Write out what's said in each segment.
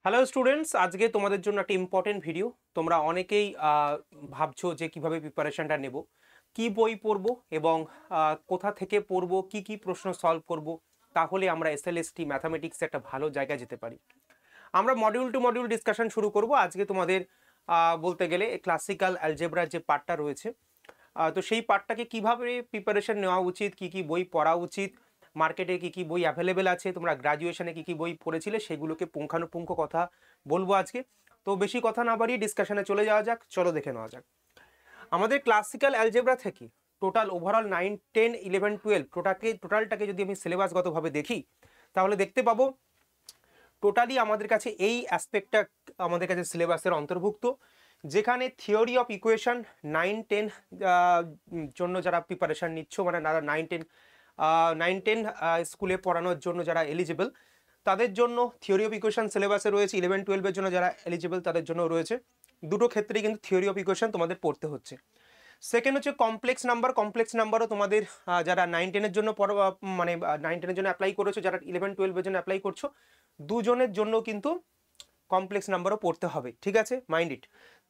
Hello students, আজকে তোমাদের জন্য একটা ইম্পর্টেন্ট ভিডিও। তোমরা অনেকেই ভাবছো যে কিভাবে প্রিপারেশনটা নেব, কি বই পড়বো এবং কোথা থেকে পড়বো, কি কি প্রশ্ন সলভ করব, তাহলে আমরা এসএলএসটি ম্যাথামেটিক্সে একটা ভালো জায়গায় যেতে পারি। আমরা মডিউল টু মডিউল ডিসকাশন শুরু করব। আজকে তোমাদের বলতে গেলে ক্লাসিক্যাল অ্যালজেব্রার যে পার্টটা রয়েছে, তো সেই পার্টটাকে কিভাবে প্রিপারেশন নেওয়া উচিত, কি কি বই পড়া উচিত, মার্কেটে কি কি বই অ্যাভেলেবেল আছে, তোমরা গ্র্যাজুয়েশনে কি কি বই পড়েছিলে সেগুলোকে পুঙ্খানুপুঙ্খ কথা বলবো আজকে। তো বেশি কথা না বাড়িয়ে ডিসকাশনে চলে যাওয়া যাক, চলো দেখে নেওয়া যাক। আমাদের ক্লাসিক্যাল অ্যালজেব্রা থেকে টোটাল ওভারঅল 9, 10, 11, 12 টোটালটাকে যদি আমি সিলেবাসগতভাবে দেখি, তাহলে দেখতে পাবো টোটালি আমাদের কাছে এই অ্যাসপেক্টটা আমাদের কাছে সিলেবাসের অন্তর্ভুক্ত, যেখানে থিওরি অফ ইকুয়েশন 9, 10 জন্য যারা প্রিপারেশান নিচ্ছ, মানে যারা 9, 10 স্কুলে পড়ানোর জন্য যারা এলিজিবল, তাদের জন্য থিওরি অফ ইকুয়েশন সিলেবাসে রয়েছে। 11, 12-এর জন্য যারা এলিজিবল তাদের জন্য রয়েছে। দুটো ক্ষেত্রেই কিন্তু থিওরি অফ ইকুয়েশন তোমাদের পড়তে হচ্ছে। সেকেন্ড হচ্ছে কমপ্লেক্স নাম্বারও তোমাদের যারা 9, 10-এর জন্য মানে 9, 10-এর জন্য অ্যাপ্লাই করেছো, যারা 11, 12-এর জন্য অ্যাপ্লাই করছো, দুজনের জন্য কিন্তু কমপ্লেক্স নাম্বারও পড়তে হবে, ঠিক আছে, মাইন্ড ইট।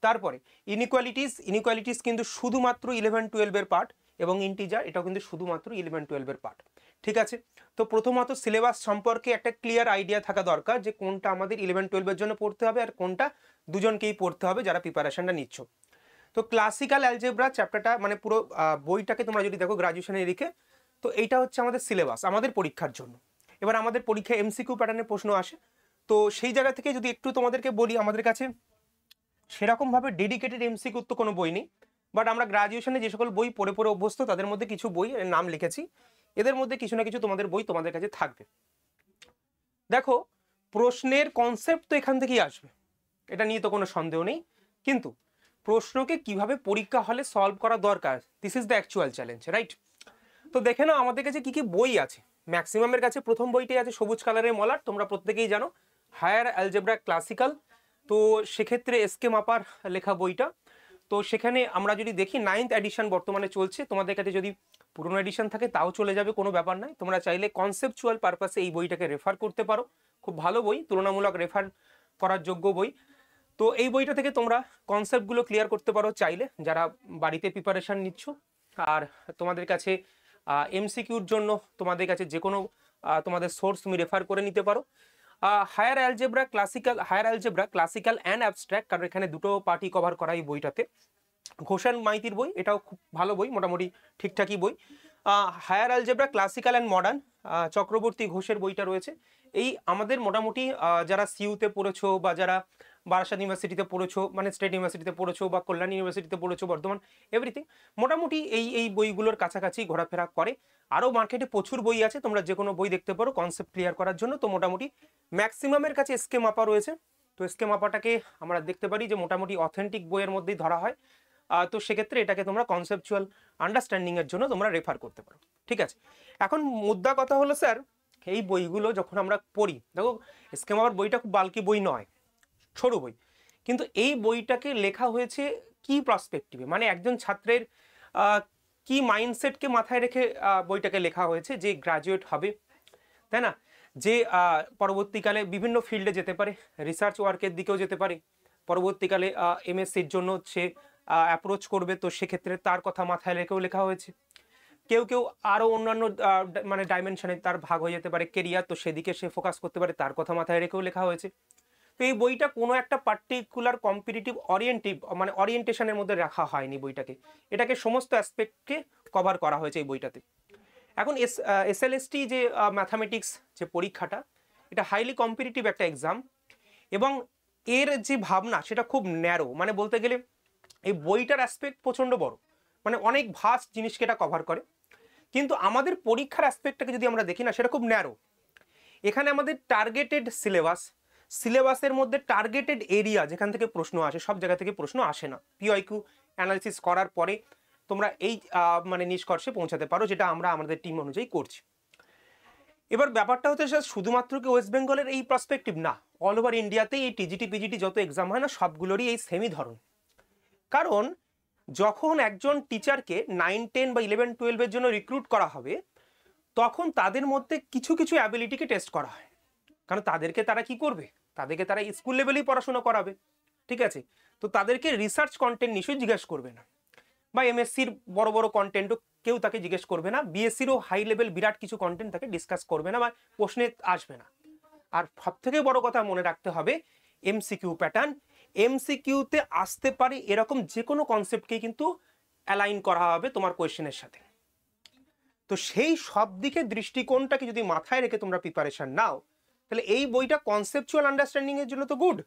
তারপরে ইনইকুয়ালিটিস কিন্তু শুধুমাত্র 11, 12-এর পার্ট, এবং ইন্টিজার এটাও কিন্তু শুধুমাত্র 11, 12-এর পার্ট, ঠিক আছে। তো প্রথমত সিলেবাস সম্পর্কে একটা ক্লিয়ার আইডিয়া থাকা দরকার যে কোনটা আমাদের 11, 12-এর জন্য পড়তে হবে আর কোনটা দুজনকেই পড়তে হবে যারা প্রিপারেশনটা নিচ্ছ। তো ক্লাসিক্যাল অ্যালজেব্রা চ্যাপ্টারটা মানে পুরো বইটাকে তোমরা যদি দেখো গ্রাজুয়েশনে লিখে, তো এইটা হচ্ছে আমাদের সিলেবাস আমাদের পরীক্ষার জন্য। এবার আমাদের পরীক্ষায় এমসিকিউ প্যাটার্নের প্রশ্ন আসে, তো সেই জায়গা থেকে যদি একটু তোমাদেরকে বলি, আমাদের কাছে সেরকমভাবে ডেডিকেটেড এমসিকিউ তো কোনো বই নেই, বাট আমরা গ্রাজুয়েশনে যে সকল বই পড়ে পড়ে অভ্যস্ত তাদের মধ্যে কিছু বই নাম লিখেছি, এদের মধ্যে কিছু না কিছু তোমাদের বই তোমাদের কাছে থাকবে। দেখো, প্রশ্নের কনসেপ্ট তো এখান থেকেই আসবে, এটা নিয়ে তো কোনো সন্দেহ নেই, কিন্তু প্রশ্নকে কিভাবে পরীক্ষা হলে সলভ করা দরকার, this is the actual challenge, right? তো দেখে নাও আমাদের কাছে কি কি বই আছে। ম্যাক্সিমামের কাছে প্রথম বইটাই আছে সবুজ কালারের মলাট, তোমরা প্রত্যেকেই জানো, হায়ার অ্যালজেব্রা ক্লাসিক্যাল। তো সেক্ষেত্রে এসকে মাপার লেখা বইটা। তো সেখানে আমরা যদি দেখি 9th এডিশন বর্তমানে চলছে, তোমাদের কাছে যদি পুরনো এডিশন থাকে তাও চলে যাবে, কোনো ব্যাপার নয়। তোমরা চাইলে কনসেপচুয়াল পারপাসে এই বইটাকে রেফার করতে পারো, খুব ভালো বই, তুলনামূলক রেফার করার যোগ্য বই। তো এই বইটা থেকে তোমরা কনসেপ্টগুলো ক্লিয়ার করতে পারো চাইলে, যারা বাড়িতে প্রিপারেশান নিচ্ছ। আর তোমাদের কাছে এমসিকিউর জন্য তোমাদের কাছে যে কোনো তোমাদের সোর্স তুমি রেফার করে নিতে পারো। Higher algebra classical and abstract, কারণ এখানে দুটো পার্টি কভার করা এই বইটাতে। ঘোষান মাইতির বই, এটাও খুব ভালো বই, মোটামুটি ঠিকঠাকই বই। Higher algebra classical and modern, Chakraborty ঘোষের বইটা রয়েছে। এই আমাদের মোটামুটি যারা সিইউতে পড়েছো বা যারা বারাসাত ইউনিভার্সিটিতে পড়েছো, মানে স্টেট ইউনিভার্সিটিতে পড়েছো বা কল্যাণ ইউনিভার্সিটিতে পড়েছো, বর্ধমান, এভরিথিং, মোটামুটি এই বইগুলোর কাছাকাছি ঘোরাফেরা করে। আরও মার্কেটে প্রচুর বই আছে, তোমরা যে কোনো বই দেখতে পারো কনসেপ্ট ক্লিয়ার করার জন্য। তো মোটামুটি ম্যাক্সিমামের কাছে এসকে মাপা রয়েছে। তো এসকে মাপাটাকে আমরা দেখতে পারি যে মোটামুটি অথেন্টিক বইয়ের মধ্যেই ধরা হয়। তো সেক্ষেত্রে এটাকে তোমরা কনসেপচুয়াল আন্ডারস্ট্যান্ডিংয়ের জন্য তোমরা রেফার করতে পারো, ঠিক আছে। এখন মুদ্রা কথা হলো স্যার, এই বইগুলো যখন আমরা পড়ি, দেখো এসকে মাপার বইটা খুব বাল্কি বই নয়, সরু বই, কিন্তু এই বইটাকে লেখা হয়েছে কি পার্সপেক্টিভে, মানে একজন ছাত্রের কি মাইন্ডসেটকে মাথায় রেখে বইটাকে লেখা হয়েছে, যে গ্রাজুয়েট হবে, তাই না, যে পরবর্তীকালে বিভিন্ন ফিল্ডে যেতে পারে, রিসার্চ ওয়ার্কের দিকেও যেতে পারে, পরবর্তীকালে এমএসসির জন্য সে অ্যাপ্রোচ করবে, তো সেক্ষেত্রে তার কথা মাথায় রেখেও লেখা হয়েছে। কেউ কেউ আরও অন্যান্য মানে ডাইমেনশনে তার ভাগ হয়ে যেতে পারে কেরিয়ার, তো সেদিকে সে ফোকাস করতে পারে, তার কথা মাথায় রেখেও লেখা হয়েছে। তো এই বইটা কোনো একটা পার্টিকুলার কম্পিটিটিভ মানে অরিয়েন্টেশনের মধ্যে রাখা হয়নি বইটাকে, এটাকে সমস্ত অ্যাসপেক্টকে কভার করা হয়েছে এই বইটাতে। এখন এসএলএসটি যে ম্যাথামেটিক্স যে পরীক্ষাটা, এটা হাইলি কম্পিটিটিভ একটা এক্সাম, এবং এর যে ভাবনা সেটা খুব ন্যারো, মানে বলতে গেলে এই বইটার অ্যাসপেক্ট প্রচণ্ড বড়, মানে অনেক ভাস্ট জিনিসকে এটা কভার করে। কিন্তু আমাদের পরীক্ষার অ্যাসপেক্টটাকে যদি আমরা দেখি না, সেটা খুব ন্যারো। এখানে আমাদের টার্গেটেড সিলেবাসের মধ্যে টার্গেটেড এরিয়া যেখান থেকে প্রশ্ন আসে, সব জায়গা থেকে প্রশ্ন আসে না। পিওয়াইকিউ অ্যানালিসিস করার পরে তোমরা এই মানে নিষ্কর্ষে পৌঁছাতে পারো, যেটা আমরা আমাদের টিম অনুযায়ী করছি। এবার ব্যাপারটা হচ্ছে স্যার, শুধুমাত্র কি ওয়েস্ট বেঙ্গলের এই পার্সপেক্টিভ না, অল ওভার ইন্ডিয়াতেই এই টিজিটি পিজিটি যত এক্সাম হয় না, সবগুলোরই এই সেমই ধরন। কারণ যখন একজন টিচারকে 9, 10 বা 11, 12-এর জন্য রিক্রুট করা হবে, তখন তাদের মধ্যে কিছু কিছু অ্যাবিলিটিকে টেস্ট করা হয়। কারণ তাদেরকে তারা কি করবে, তাদেরকে তারা স্কুল লেভেলেই পড়াশোনা করাবে, ঠিক আছে। তো তাদেরকে রিসার্চ কন্টেন্ট নিশ্চয়ই জিজ্ঞেস করবে না, বা এমএসসির বড় বড় কন্টেন্টও কেউ তাকে জিজ্ঞেস করবে না, বিএসসিরও হাই লেভেল বিরাট কিছু কন্টেন্ট তাকে ডিসকাস করবে না বা প্রশ্নে আসবে না। আর সব থেকে বড় কথা মনে রাখতে হবে এমসিকিউ প্যাটার্ন, এমসিকিউতে আসতে পারে এরকম যে কোনো কনসেপ্টকেই কিন্তু অ্যালাইন করা হবে তোমার কোয়েশ্চেনের সাথে। তো সেই সব দিকে দৃষ্টিকোণটাকে যদি মাথায় রেখে তোমরা প্রিপারেশন নাও, তাহলে এই বইটা কনসেপচুয়াল আন্ডারস্ট্যান্ডিং এর জন্য তো গুড,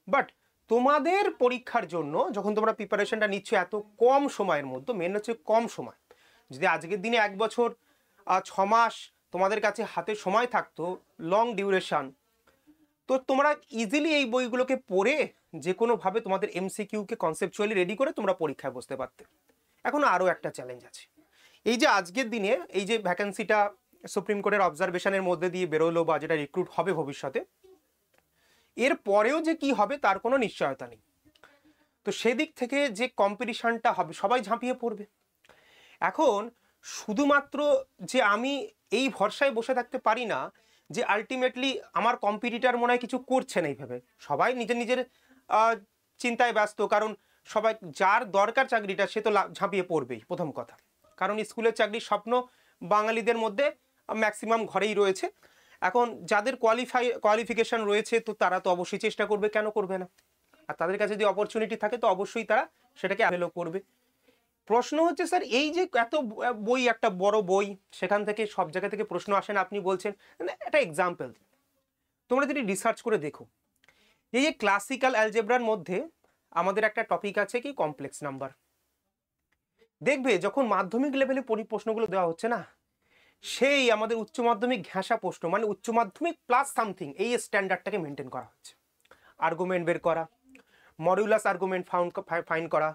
বাট তোমাদের পরীক্ষার জন্য যখন তোমরা প্রিপারেশনটা নিচ্ছ এত কম সময়ের মধ্যে, মেন হচ্ছে কম সময়, যদি আজকের দিনে 1 বছর 6 মাস তোমাদের কাছে হাতে সময় থাকতো, লং ডিউরেশন, তো তোমরা ইজিলি এই বইগুলোকে পড়ে যে কোনোভাবে তোমাদের এমসিকিউকে কনসেপচুয়ালি রেডি করে তোমরা পরীক্ষায় বসতে পারতে। এখন আরও একটা চ্যালেঞ্জ আছে, এই যে আজকের দিনে এই যে ভ্যাকেন্সিটা সুপ্রিম কোর্টের অবজারভেশনের মধ্যে দিয়ে বেরোলো বা যেটা রিক্রুট হবে ভবিষ্যতে, এর পরেও যে কি হবে তার কোনো নিশ্চয়তা নেই। তো সেদিক থেকে যে কম্পিটিশনটা হবে সবাই ঝাঁপিয়ে পড়বে। এখন শুধুমাত্র যে আমি এই ভরসায় বসে থাকতে পারি না যে আলটিমেটলি আমার কম্পিটিটর মনে হয় কিছু করছে না, এইভাবে সবাই নিজের নিজের চিন্তায় ব্যস্ত, কারণ সবাই যার দরকার চাকরিটা সে তো ঝাঁপিয়ে পড়বেই প্রথম কথা, কারণ স্কুলের চাকরির স্বপ্ন বাঙালিদের মধ্যে ম্যাক্সিমাম ঘরেই রয়েছে। এখন যাদের কোয়ালিফিকেশন রয়েছে তো তারা তো অবশ্যই চেষ্টা করবে, কেন করবে না, আর তাদের কাছে যদি অপরচুনিটি থাকে তো অবশ্যই তারা সেটাকে অ্যাভেলও করবে। প্রশ্ন হচ্ছে স্যার এই যে এত বই, একটা বড় বই, সেখান থেকে সব জায়গা থেকে প্রশ্ন আসে না, আপনি বলছেন একটা এক্সাম্পল তোমরা যদি রিসার্চ করে দেখো, এই যে ক্লাসিক্যাল অ্যালজেব্রার মধ্যে আমাদের একটা টপিক আছে কি কমপ্লেক্স নাম্বার, দেখবে যখন মাধ্যমিক লেভেলে প্রশ্নগুলো দেওয়া হচ্ছে না, সেই আমাদের উচ্চ মাধ্যমিক ঘেঁষা প্রশ্ন, মানে উচ্চ মাধ্যমিক প্লাস সামথিং, এই স্ট্যান্ডার্ডটাকে মেনটেন করা হচ্ছে। আর্গুমেন্ট বের করা, মডিউলাস আর্গুমেন্ট ফাইন্ড করা,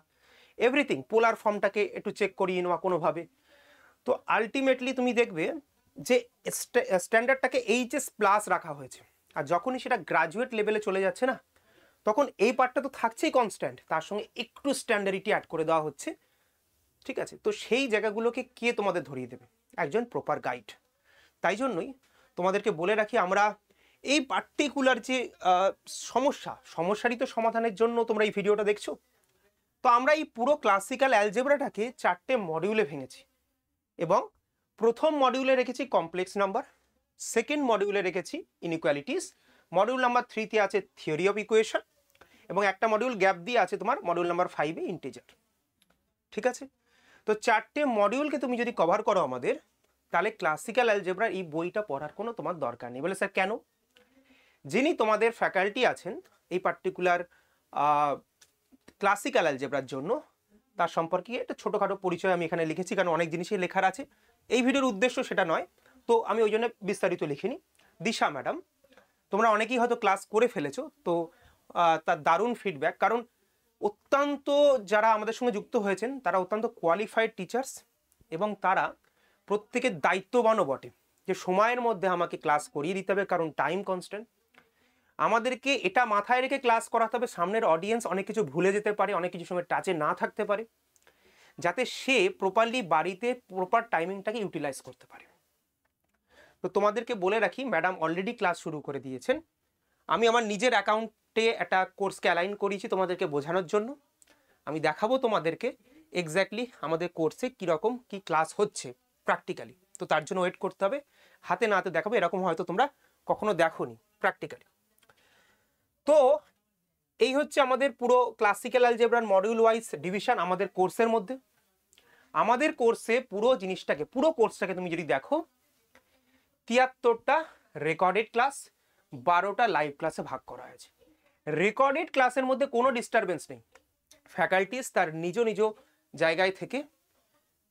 এভরিথিং, পোলার ফর্মটাকে একটু চেক করিয়ে নেওয়া কোনোভাবে। তো আলটিমেটলি তুমি দেখবে যে স্ট্যান্ডার্ডটাকে এইচএস প্লাস রাখা হয়েছে, আর যখনই সেটা গ্রাজুয়েট লেভেলে চলে যাচ্ছে না, তখন এই পার্টটা তো থাকছেই কনস্ট্যান্ট, তার সঙ্গে একটু স্ট্যান্ডার্ডিটি অ্যাড করে দেওয়া হচ্ছে, ঠিক আছে। তো সেই জায়গাগুলোকে কে তোমাদের ধরিয়ে দেবে? একজন প্রপার গাইড। তাই জন্যই তোমাদেরকে বলে রাখি, আমরা এই পার্টিকুলার যে সমস্যারই তো সমাধানের জন্য তোমরা এই ভিডিওটা দেখছো। তো আমরা এই পুরো ক্লাসিক্যাল অ্যালজেব্রাটাকে 4টে মডিউলে ভেঙেছি, এবং প্রথম মডিউলে রেখেছি কমপ্লেক্স নাম্বার, সেকেন্ড মডিউলে রেখেছি ইনইকুয়ালিটিস, মডিউল নাম্বার 3তে আছে থিওরি অফ ইকুয়েশন, এবং একটা মডিউল গ্যাপ দিয়ে আছে তোমার মডিউল নাম্বার 5-এ ইন্টিজার, ঠিক আছে। তো 4টে মডিউলকে তুমি যদি কভার করো আমাদের, তাহলে ক্লাসিক্যাল অ্যালজেব্রার এই বইটা পড়ার কোনো তোমার দরকার নেই। বলে স্যার কেন? যিনি তোমাদের ফ্যাকাল্টি আছেন এই পার্টিকুলার ক্লাসিক্যাল অ্যালজেব্রার জন্য, তার সম্পর্কে একটা ছোটোখাটো পরিচয় আমি এখানে লিখেছি, কারণ অনেক জিনিসই লেখার আছে, এই ভিডিওর উদ্দেশ্য সেটা নয়, তো আমি ওই জন্য বিস্তারিত লিখিনি। দিশা ম্যাডাম, তোমরা অনেকেই হয়তো ক্লাস করে ফেলেছো, তো তার দারুণ ফিডব্যাক, কারণ অত্যন্ত যারা আমাদের সঙ্গে যুক্ত হয়েছেন তারা অত্যন্ত কোয়ালিফাইড টিচার্স, এবং তারা প্রত্যেকের দায়িত্ববানও বটে, যে সময়ের মধ্যে আমাকে ক্লাস করিয়ে দিতে হবে, কারণ টাইম কনস্ট্যান্ট। আমাদেরকে এটা মাথায় রেখে ক্লাস করাতে হবে, সামনের অডিয়েন্স অনেক কিছু ভুলে যেতে পারে, অনেক কিছু সময় টাচে না থাকতে পারে, যাতে সে প্রপারলি বাড়িতে প্রপার টাইমিংটাকে ইউটিলাইজ করতে পারে। তো তোমাদেরকে বলে রাখি, ম্যাডাম অলরেডি ক্লাস শুরু করে দিয়েছেন। আমি আমার নিজের অ্যাকাউন্টে একটা কোর্সকে অ্যালাইন করিয়েছি তোমাদেরকে বোঝানোর জন্য। আমি দেখাবো তোমাদেরকে এক্স্যাক্টলি আমাদের কোর্সে কীরকম কি ক্লাস হচ্ছে প্র্যাকটিক্যালি। তো তার জন্য ওয়েট করতে হবে, হাতে না হাতে দেখাবো, এরকম হয়তো তোমরা কখনো দেখোনি প্র্যাকটিক্যালি। তো এই হচ্ছে আমাদের পুরো ক্লাসিক্যাল অ্যালজেব্রার মডিউল ওয়াইজ ডিভিশন আমাদের কোর্সের মধ্যে। আমাদের কোর্সে পুরো জিনিসটাকে, পুরো কোর্সটাকে তুমি যদি দেখো, 73টা রেকর্ডেড ক্লাস, 12টা লাইভ ক্লাসে ভাগ করা হয়েছে। রেকর্ডেড ক্লাসের মধ্যে কোনো ডিস্টারবেন্স নেই, ফ্যাকাল্টিস তার নিজ নিজ জায়গায় থেকে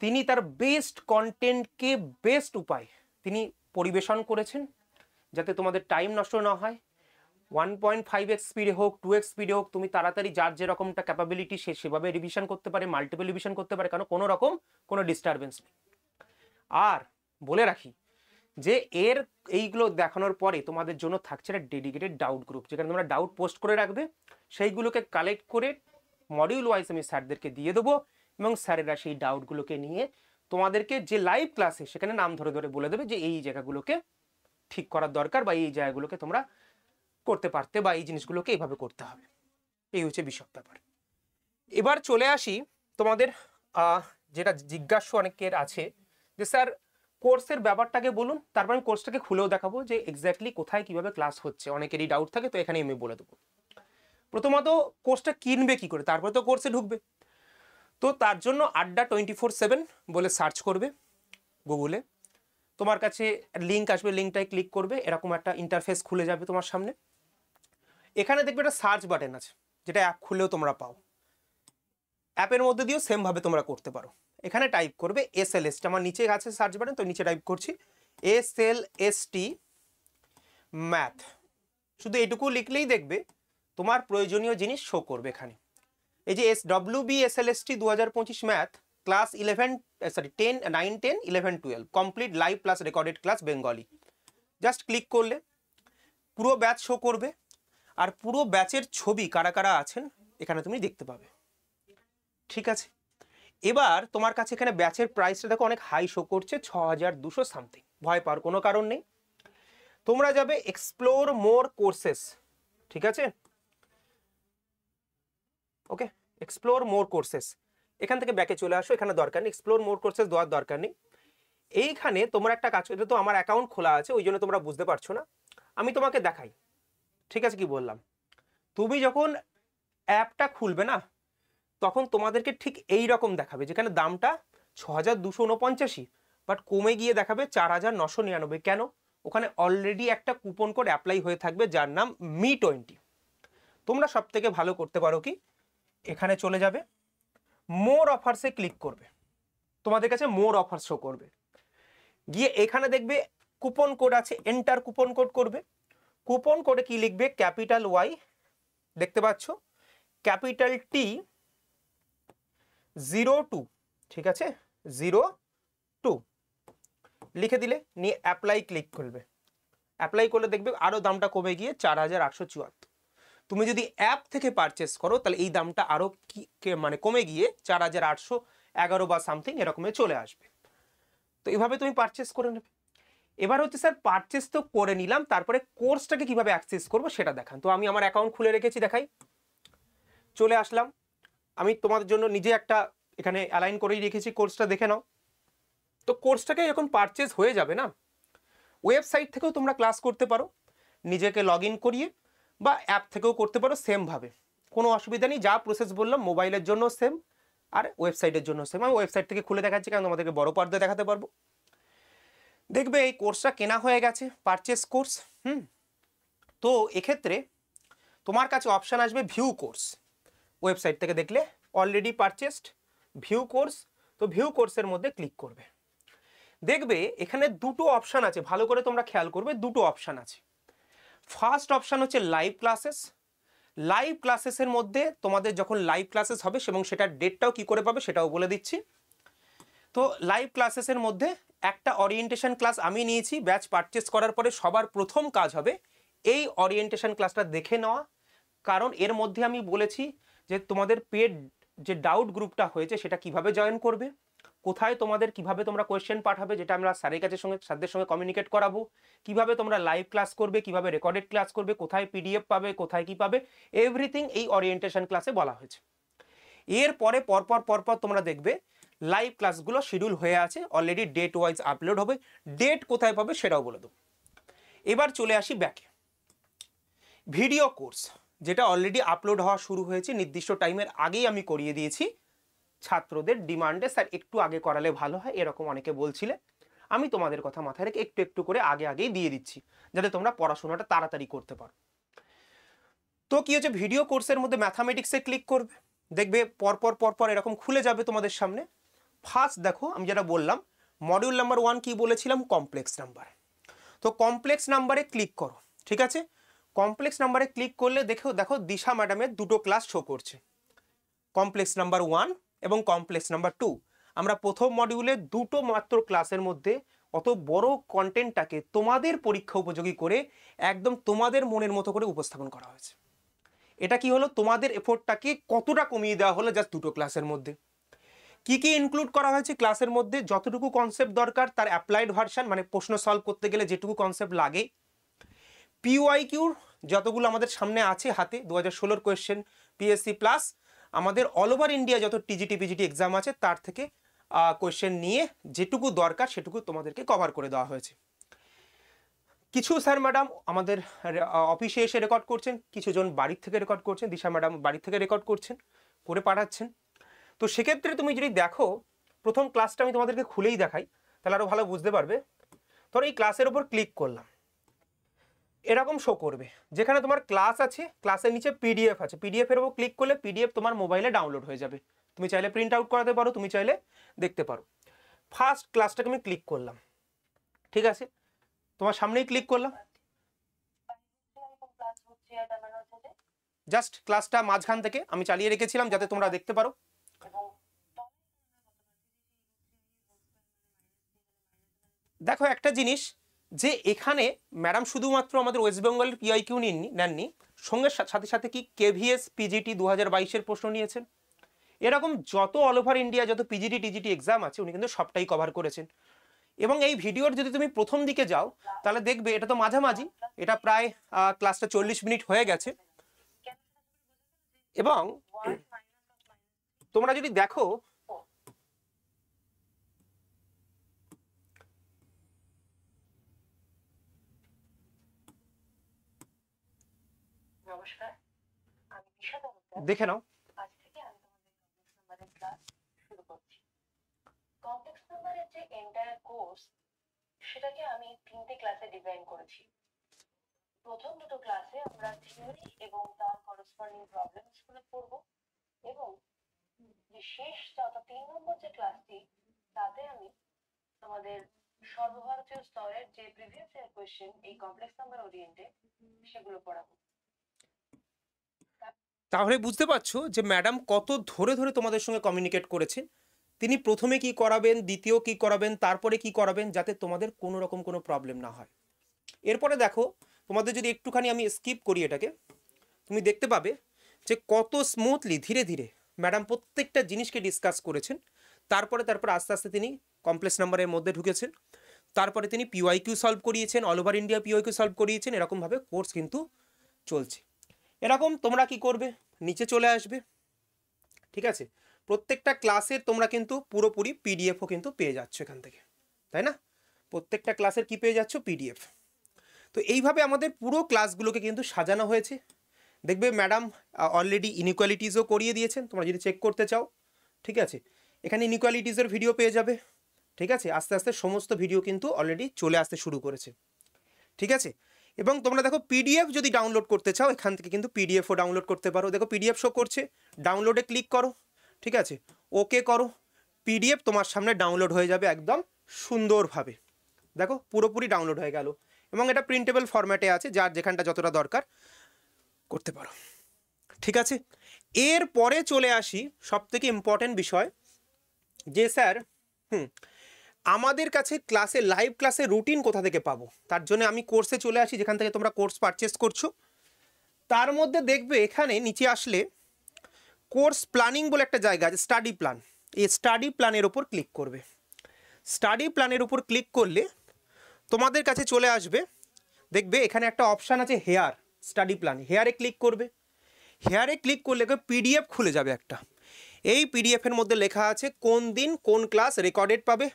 তিনি তার বেস্ট কন্টেন্টকে বেস্ট উপায় তিনি পরিবেশন করেছেন, যাতে তোমাদের টাইম নষ্ট না হয়। 1.5x স্পিডে হোক, 2x স্পিডে হোক, তুমি তাড়াতাড়ি যার যেরকমটা ক্যাপাবিলিটি সে সেভাবে রিভিশন করতে পারে, মাল্টিপল রিভিশন করতে পারে, কারণ কোনো রকম কোনো ডিস্টারবেন্স নেই। আর বলে রাখি যে এর এইগুলো দেখানোর পরে তোমাদের জন্য থাকছে একটা ডেডিকেটেড ডাউট গ্রুপ, যেখানে তোমরা ডাউট পোস্ট করে রাখবে, সেইগুলোকে কালেক্ট করে মডিউল ওয়াইজ আমি স্যারদেরকে দিয়ে দেবো, এবং স্যারেরা সেই ডাউটগুলোকে নিয়ে তোমাদেরকে যে লাইভ ক্লাসে সেখানে নাম ধরে ধরে বলে দেবে যে এই জায়গাগুলোকে ঠিক করার দরকার, বা এই জায়গাগুলোকে তোমরা করতে পারতে, বা এই জিনিসগুলোকে এইভাবে করতে হবে। এই হচ্ছে বিষয় ব্যাপার। এবার চলে আসি তোমাদের যেটা জিজ্ঞাসা অনেকের আছে যে স্যার কোর্সের ব্যাপারটাকে বলুন, তারপর আমি কোর্সটাকে খুলেও দেখাবো যে এক্স্যাক্টলি কোথায় কিভাবে ক্লাস হচ্ছে। অনেকেরই ডাউট থাকে, তো এখানে আমি বলে দেবো। প্রথমত কোর্সটা কিনবে কি করে, তারপরে তো কোর্সে ঢুকবে। তো তার জন্য আড্ডা 24/7 বলে সার্চ করবে গুগলে, তোমার কাছে লিঙ্ক আসবে, লিঙ্কটায় ক্লিক করবে, এরকম একটা ইন্টারফেস খুলে যাবে তোমার সামনে। এখানে দেখবে একটা সার্চ বাটন আছে, যেটা অ্যাপ খুললেও তোমরা পাও, অ্যাপের মধ্যে দিয়েও সেমভাবে তোমরা করতে পারো। এখানে টাইপ করবে SLST, আমার নিচে আছে সার্চ বাটন, তো নিচে টাইপ করছি SLST ম্যাথ। শুধু এটুকু লিখলেই দেখবে তোমার প্রয়োজনীয় জিনিস শো করবে এখানে। এই যে SWB SLST 2025 math class 10 9 10 11 12 complete live plus recorded class Bengali. Just click করলে পুরো ব্যাচ শো করবে, আর পুরো ব্যাচের ছবি কারা কারা আছেন এখানে তুমি দেখতে পাবে। ঠিক আছে, এবার তোমার কাছে এখানে ব্যাচের প্রাইসটা দেখো অনেক হাই শো করছে, 6200 সামথিং। ভয় পাওয়ার কোনো কারণ নেই। তোমরা যাবে এক্সপ্লোর মোর কোর্সেস, ঠিক আছে, ওকে, এক্সপ্লোর মোর কোর্সেস, এখান থেকে ব্যাকে চলে আসো, এখানে দরকার নেই এক্সপ্লোর মোর কোর্সেস দেওয়ার দরকার নেই। এইখানে তোমরা একটা কাজ, এটা তো আমার অ্যাকাউন্ট খোলা আছে ওই জন্য তোমরা বুঝতে পারছো না, আমি তোমাকে দেখাই। ঠিক আছে, কি বললাম, তুমি যখন অ্যাপটা খুলবে না তখন তোমাদেরকে ঠিক এই রকম দেখাবে, যেখানে দামটা 6249, বাট কমে গিয়ে দেখাবে 4999। কেন? ওখানে অলরেডি একটা কুপন কোড অ্যাপ্লাই হয়ে থাকবে যার নাম Mi20। তোমরা সব থেকে ভালো করতে পারো কি, এখানে চলে যাবে, মোর অফার্সে ক্লিক করবে, তোমাদের কাছে মোর অফার শো করবে, গিয়ে এখানে দেখবে কুপন কোড আছে, এন্টার কুপন কোড করবে। কুপন কোডে কি লিখবে, ক্যাপিটাল Y, দেখতে পাচ্ছ, ক্যাপিটাল T02, ঠিক আছে, 02 লিখে দিলে, নিয়ে অ্যাপ্লাই ক্লিক করবে। অ্যাপ্লাই করলে দেখবে আরও দামটা কমে গিয়ে 4874। তুমি যদি অ্যাপ থেকে পারচেস করো তাহলে এই দামটা আরও মানে কমে গিয়ে 4811 বা সামথিং এরকমে চলে আসবে। তো এইভাবে তুমি পারচেস করে নেবে। এবার হচ্ছে স্যার পারচেস তো করে নিলাম, তারপরে কোর্সটাকে কিভাবে অ্যাক্সেস করবো সেটা দেখান। তো আমি আমার অ্যাকাউন্ট খুলে রেখেছি, দেখাই, চলে আসলাম। আমি তোমাদের জন্য নিজে একটা এখানে অ্যালাইন করেই রেখেছি, কোর্সটা দেখে নাও। তো কোর্সটাকে যখন পারচেস হয়ে যাবে না, ওয়েবসাইট থেকেও তোমরা ক্লাস করতে পারো নিজেকে লগ ইন করিয়ে, বা অ্যাপ থেকেও করতে পারো সেমভাবে, কোনো অসুবিধা নেই। যা প্রসেস বললাম মোবাইলের জন্য সেম আর ওয়েবসাইটের জন্য সেম। আমি ওয়েবসাইট থেকে খুলে দেখাচ্ছি কারণ তোমাদেরকে বড় পর্দায় দেখাতে পারবো। দেখবে এই কোর্সটা কেনা হয়ে গেছে, পারচেস কোর্স। তো এক্ষেত্রে তোমার কাছে অপশান আসবে ভিউ কোর্স। ওয়েবসাইট থেকে দেখলে অলরেডি পারচেসড, ভিউ কোর্স। তো ভিউ কোর্সের মধ্যে ক্লিক করবে, দেখবে এখানে দুটো অপশান আছে, ভালো করে তোমরা খেয়াল করবে, দুটো অপশান আছে। ফার্স্ট অপশান হচ্ছে লাইভ ক্লাসেস। লাইভ ক্লাসেসের মধ্যে তোমাদের যখন লাইভ ক্লাসেস হবে এবং সেটার ডেটটাও কি করে পাবে সেটাও বলে দিচ্ছি। তো লাইভ ক্লাসেসের মধ্যে একটা ওরিয়েন্টেশন ক্লাস আমি নিয়েছি, ব্যাচ পারচেস করার পরে সবার প্রথম কাজ হবে এই ওরিয়েন্টেশন ক্লাসটা দেখে নেওয়া। কারণ এর মধ্যে আমি বলেছি যে তোমাদের পেড যে ডাউট গ্রুপটা হয়েছে সেটা কিভাবে জয়েন করবে, কোথায় তোমাদের কিভাবে তোমরা কোয়েশ্চেন পাঠাবে, যেটা আমরা স্যারদের সঙ্গে কমিউনিকেট করাবো, কিভাবে তোমরা লাইভ ক্লাস করবে, কিভাবে রেকর্ডেড ক্লাস করবে, কোথায় PDF পাবে, কোথায় কি পাবে, এভরিথিং এই ওরিয়েন্টেশন ক্লাসে বলা হয়েছে। এরপরে পরপর তোমরা দেখবে লাইভ ক্লাসগুলো শিডিউল হয়ে আছে অলরেডি, ডেট ওয়াইজ আপলোড হবে। ডেট কোথায় পাবে সেটাও বলে দেবো। এবার চলে আসি ব্যাকে, ভিডিও কোর্স যেটা অলরেডি আপলোড হওয়া শুরু হয়েছে, নির্দিষ্ট টাইমের আগেই আমি করিয়ে দিয়েছি ছাত্রদের ডিমান্ডে। স্যার একটু আগে করালে ভালো হয় এরকম অনেকে বলছিলে, আমি তোমাদের কথা মাথায় রেখে একটু করে আগেই দিয়ে দিচ্ছি যাতে তোমরা পড়াশোনাটা তাড়াতাড়ি করতে পারো। তো কি হচ্ছে, ভিডিও কোর্সের মধ্যে ম্যাথামেটিক্সে ক্লিক করবে, দেখবে পরপর এরকম খুলে যাবে তোমাদের সামনে। ফার্স্ট দেখো আমি যেটা বললাম, মডিউল নাম্বার 1 কি বলেছিলাম, কমপ্লেক্স নাম্বার। তো কমপ্লেক্স নাম্বারে ক্লিক করো, ঠিক আছে। কমপ্লেক্স নাম্বারে ক্লিক করলে দেখো দিশা ম্যাডামের দুটো ক্লাস শো করছে, কমপ্লেক্স নাম্বার 1 এবং কমপ্লেক্স নাম্বার 2। আমরা প্রথম মডিউলে দুটো মাত্র ক্লাসের মধ্যে অত বড় কন্টেন্টটাকে তোমাদের পরীক্ষা উপযোগী করে একদম তোমাদের মনের মতো করে উপস্থাপন করা হয়েছে। এটা কি হলো, তোমাদের এফোর্টটাকে কতটা কমিয়ে দেওয়া হলো জাস্ট দুটো ক্লাসের মধ্যে। কি কি ইনক্লুড করা হয়েছে ক্লাসের মধ্যে, যতটুকু কনসেপ্ট দরকার তার অ্যাপ্লাইড ভার্সন, মানে প্রশ্ন সলভ করতে গেলে যেটুকু কনসেপ্ট লাগে। পিওয়াইকিউর যতগুলো আমাদের সামনে আছে হাতে 2016 কোয়েশ্চেন পিএসসি প্লাস আমাদের অল ওভার ইন্ডিয়া যত টিজিটি পিজিটি এক্সাম আছে তার থেকে কোয়েশ্চেন নিয়ে যেটুকু দরকার সেটুকু তোমাদেরকে কভার করে দেওয়া হয়েছে। কিছু স্যার ম্যাডাম আমাদের অফিসে এসে রেকর্ড করছেন, কিছুজন বাড়ির থেকে রেকর্ড করছেন, দিশা ম্যাডাম বাড়ির থেকে রেকর্ড করছেন, করে পাঠাচ্ছেন। তো সেক্ষেত্রে তুমি যদি দেখো, প্রথম ক্লাসটা আমি তোমাদেরকে খুলেই দেখাই তাহলে আরও ভালো বুঝতে পারবে। ধরো এই ক্লাসের ওপর ক্লিক করলাম, এরকম শো করবে যেখানে তোমার ক্লাস আছে, ক্লাসের নিচে পিডিএফ আছে, পিডিএফের ওপর ক্লিক করলে পিডিএফ তোমার মোবাইলে ডাউনলোড হয়ে যাবে। তুমি চাইলে প্রিন্ট আউট করাতে পারো, তুমি চাইলে দেখতে পারো। ফার্স্ট ক্লাসটাকে আমি ক্লিক করলাম, ঠিক আছে, তোমার সামনেই ক্লিক করলাম। জাস্ট ক্লাসটা মাঝখান থেকে আমি চালিয়ে রেখেছিলাম যাতে তোমরা দেখতে পারো। দেখো একটা জিনিস, যে এখানে ম্যাডাম শুধুমাত্র আমাদের ওয়েস্ট বেঙ্গলের পিআইকিউ নেননি, সঙ্গে সাথে সাথে কি কেভিএস পিজিটি 2022-এর প্রশ্ন নিয়েছেন। এরকম যত অল ওভার ইন্ডিয়া যত পিজিটি টিজিটি এক্সাম আছে উনি কিন্তু সবটাই কভার করেছেন। এবং এই ভিডিওর যদি তুমি প্রথম দিকে যাও তাহলে দেখবে এটা তো মাঝামাঝি, এটা প্রায় ক্লাসটা 40 মিনিট হয়ে গেছে। এবং তোমরা যদি দেখো, নমস্কার, আমি দিশা দত্ত। দেখে নাও, আজ থেকে আমি তোমাদের কমপ্লেক্স নাম্বারের ক্লাস শুরু করছি। কমপ্লেক্স নাম্বারের যে এন্টায়ার কোর্স সেটাকে আমি 3টে ক্লাসে ডিজাইন করেছি। প্রথম দুটো ক্লাসে আমরা থিওরি এবং তার করসপন্ডিং প্রবলেমস গুলো পড়ব, এবং শেষ 3 নম্বর যে ক্লাসটি তাতে আমি আমাদের সর্বভারতীয় স্তরের যে প্রিভিয়াস ইয়ার কোয়েশ্চেন এই কমপ্লেক্স নাম্বার ওরিয়েন্টে সেগুলো পড়াবো। তাহলে বুঝতে পারছো যে ম্যাডাম কত ধরে ধরে তোমাদের সঙ্গে কমিউনিকেট করেছেন। তিনি প্রথমে কি করাবেন, দ্বিতীয় কি করাবেন, তারপরে কি করাবেন, যাতে তোমাদের কোনো রকম কোনো প্রবলেম না হয়। এরপরে দেখো, তোমাদের যদি একটুখানি আমি স্কিপ করি এটাকে, তুমি দেখতে পাবে যে কত স্মুথলি ধীরে ধীরে ম্যাডাম প্রত্যেকটা জিনিসকে ডিসকাস করেছেন। তারপরে আস্তে আস্তে তিনি কমপ্লেক্স নাম্বারের মধ্যে ঢুকেছেন, তারপরে তিনি পিওয়াইকিউ সলভ করিয়েছেন, all over India PYQ solve করিয়েছেন। এরকমভাবে কোর্স কিন্তু চলছে। এরকম তোমরা কি করবে, নিচে চলে আসবে, ঠিক আছে। প্রত্যেকটা ক্লাসের তোমরা কিন্তু পুরোপুরি পিডিএফও কিন্তু পেয়ে যাচ্ছ এখান থেকে, তাই না? প্রত্যেকটা ক্লাসের কি পেয়ে যাচ্ছ, পিডিএফ। তো এইভাবে আমাদের পুরো ক্লাসগুলোকে কিন্তু সাজানো হয়েছে। দেখবে ম্যাডাম অলরেডি ইনইকুয়ালিটিসও করিয়ে দিয়েছেন, তোমরা যদি চেক করতে চাও, ঠিক আছে। এখানে ইনইকুয়ালিটিসের ভিডিও পেয়ে যাবে, ঠিক আছে। আস্তে আস্তে সমস্ত ভিডিও কিন্তু অলরেডি চলে আসতে শুরু করেছে, ঠিক আছে। এবং তোমরা দেখো পিডিএফ যদি ডাউনলোড করতে চাও এখান থেকে কিন্তু পিডিএফও ডাউনলোড করতে পারো। দেখো পিডিএফ শো করছে, ডাউনলোডে ক্লিক করো, ঠিক আছে, ওকে করো, পিডিএফ তোমার সামনে ডাউনলোড হয়ে যাবে একদম সুন্দরভাবে। দেখো পুরোপুরি ডাউনলোড হয়ে গেল, এবং এটা প্রিন্টেবল ফরম্যাটে আছে, যার যেখানটা যতটা দরকার করতে পারো, ঠিক আছে। এরপরে চলে আসি সবথেকে ইম্পর্টেন্ট বিষয়, যে স্যার আমাদের কাছে ক্লাসে লাইভ ক্লাসে রুটিন কোথা থেকে পাবো। তার জন্য আমি কোর্সে চলে আসি, যেখান থেকে তোমরা কোর্স পারচেস করছো। তার মধ্যে দেখবে এখানে নিচে আসলে কোর্স প্ল্যানিং বলে একটা জায়গা আছে, স্টাডি প্ল্যান। এই স্টাডি প্ল্যানের ওপর ক্লিক করবে। স্টাডি প্ল্যানের উপর ক্লিক করলে তোমাদের কাছে চলে আসবে, দেখবে এখানে একটা অপশান আছে হেয়ার, স্টাডি প্ল্যান, হেয়ারে ক্লিক করবে। হেয়ারে ক্লিক করলে পিডিএফ খুলে যাবে একটা। এই পিডিএফের মধ্যে লেখা আছে কোন দিন কোন ক্লাস রেকর্ডেড পাবে,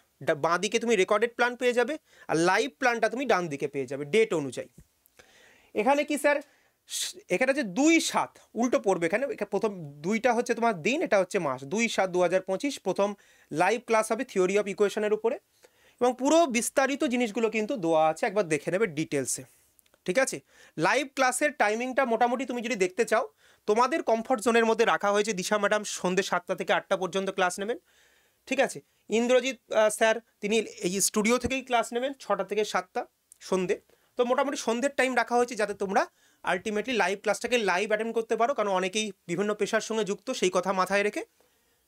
বাঁ দিকে তুমি রেকর্ডেড প্ল্যান পেয়ে যাবে, আর লাইভ প্ল্যানটা তুমি ডান দিকে পেয়ে যাবে ডেট অনুযায়ী। এখানে কি স্যার, এখানে হচ্ছে 2-7 উল্টো পড়বে, এখানে প্রথম 2টা হচ্ছে তোমার দিন, এটা হচ্ছে মাস, 2-7-2025 প্রথম লাইভ ক্লাস হবে থিওরি অফ ইকুয়েশনের উপরে, এবং পুরো বিস্তারিত জিনিসগুলো কিন্তু দেওয়া আছে, একবার দেখে নেবে ডিটেলসে, ঠিক আছে। লাইভ ক্লাসের টাইমিংটা মোটামুটি তুমি যদি দেখতে চাও তোমাদের কমফর্ট জোনের মধ্যে রাখা হয়েছে। দিশা ম্যাডাম সন্ধ্যে 7টা থেকে 8টা পর্যন্ত ক্লাস নেবেন, ঠিক আছে। ইন্দ্রজিৎ স্যার তিনি এই স্টুডিও থেকেই ক্লাস নেবেন 6টা থেকে 7টা সন্ধ্যে। তো মোটামুটি সন্ধ্যের টাইম রাখা হয়েছে যাতে তোমরা আলটিমেটলি লাইভ ক্লাসটাকে লাইভ অ্যাটেন্ড করতে পারো, কারণ অনেকেই বিভিন্ন পেশার সঙ্গে যুক্ত, সেই কথা মাথায় রেখে,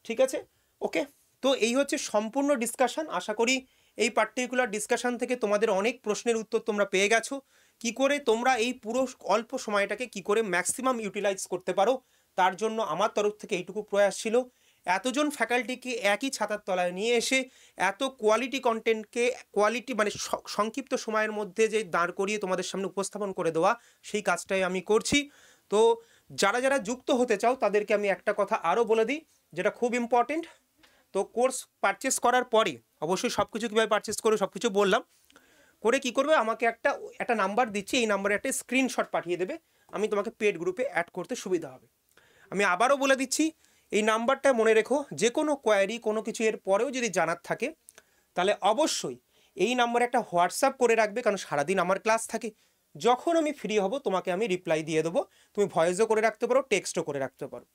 ঠিক আছে। ওকে, তো এই হচ্ছে সম্পূর্ণ ডিসকাশন। আশা করি এই পার্টিকুলার ডিসকাশন থেকে তোমাদের অনেক প্রশ্নের উত্তর তোমরা পেয়ে গেছো। কি করে তোমরা এই পুরো অল্প সময়টাকে কি করে ম্যাক্সিমাম ইউটিলাইজ করতে পারো, তার জন্য আমার তরফ থেকে এইটুকু প্রয়াস ছিল। এতজন ফ্যাকাল্টিকে একই ছাতার তলায় নিয়ে এসে এত কোয়ালিটি কন্টেন্টকে কোয়ালিটি মানে সংক্ষিপ্ত সময়ের মধ্যে যে দাঁড় করিয়ে তোমাদের সামনে উপস্থাপন করে দেওয়া, সেই কাজটাই আমি করছি। তো যারা যারা যুক্ত হতে চাও তাদেরকে আমি একটা কথা আরও বলে দিই, যেটা খুব ইম্পর্টেন্ট। তো কোর্স পারচেস করার পরে অবশ্যই সব কিছু কীভাবে পারচেস করবে সব কিছু বললাম, করে কি করবে, আমাকে একটা নাম্বার দিচ্ছি, এই নাম্বারে একটা স্ক্রিনশট পাঠিয়ে দেবে, আমি তোমাকে পেড গ্রুপে অ্যাড করতে সুবিধা হবে। আমি আবারও বলে দিচ্ছি, এই নাম্বারটা মনে রেখো, যে কোনো কোয়ারি কোনো কিছু এর পরেও যদি জানার থাকে তাহলে অবশ্যই এই নাম্বারে একটা হোয়াটসঅ্যাপ করে রাখবে, কারণ সারাদিন আমার ক্লাস থাকে, যখন আমি ফ্রি হব তোমাকে আমি রিপ্লাই দিয়ে দেবো, তুমি ভয়েসও করে রাখতে পারো, টেক্সটও করে রাখতে পারো,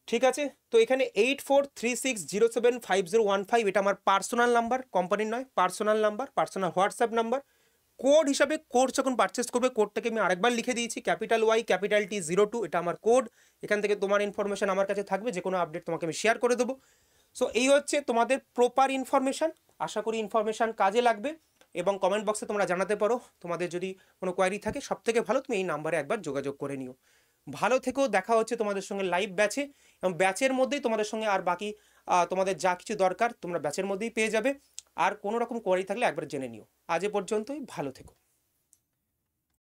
ঠিক আছে? তো এখানে 8436075015 এটা আমার পার্সোনাল নাম্বার, কোম্পানির নয়, personal number, personal WhatsApp number. Code হিসাবে কোর্স যখন পারচেস করবে কোডটাকে আমি আরেকবার লিখে দিয়েছি, ক্যাপিটাল ওয়াই ক্যাপিটাল টি 02, এটা আমার কোড। এখান থেকে তোমার ইনফরমেশন আমার কাছে থাকবে, যে কোনো আপডেট তোমাকে আমি শেয়ার করে দেবো। সো এই হচ্ছে তোমাদের প্রপার ইনফরমেশান, আশা করি ইনফরমেশান কাজে লাগবে, এবং কমেন্ট বক্সে তোমরা জানাতে পারো তোমাদের যদি কোনো কোয়ারি থাকে। সব থেকে ভালো তুমি এই নাম্বারে একবার যোগাযোগ করে নিও। ভালো থেকেও, দেখা হচ্ছে তোমাদের সঙ্গে লাইভ ব্যাচে, এবং ব্যাচের মধ্যেই তোমাদের সঙ্গে আর বাকি তোমাদের যা কিছু দরকার তোমরা ব্যাচের মধ্যেই পেয়ে যাবে। আর কোনো রকম কোয়ারি থাকলে একবার জেনে নিও। আজ এ পর্যন্তই, ভালো থেকো।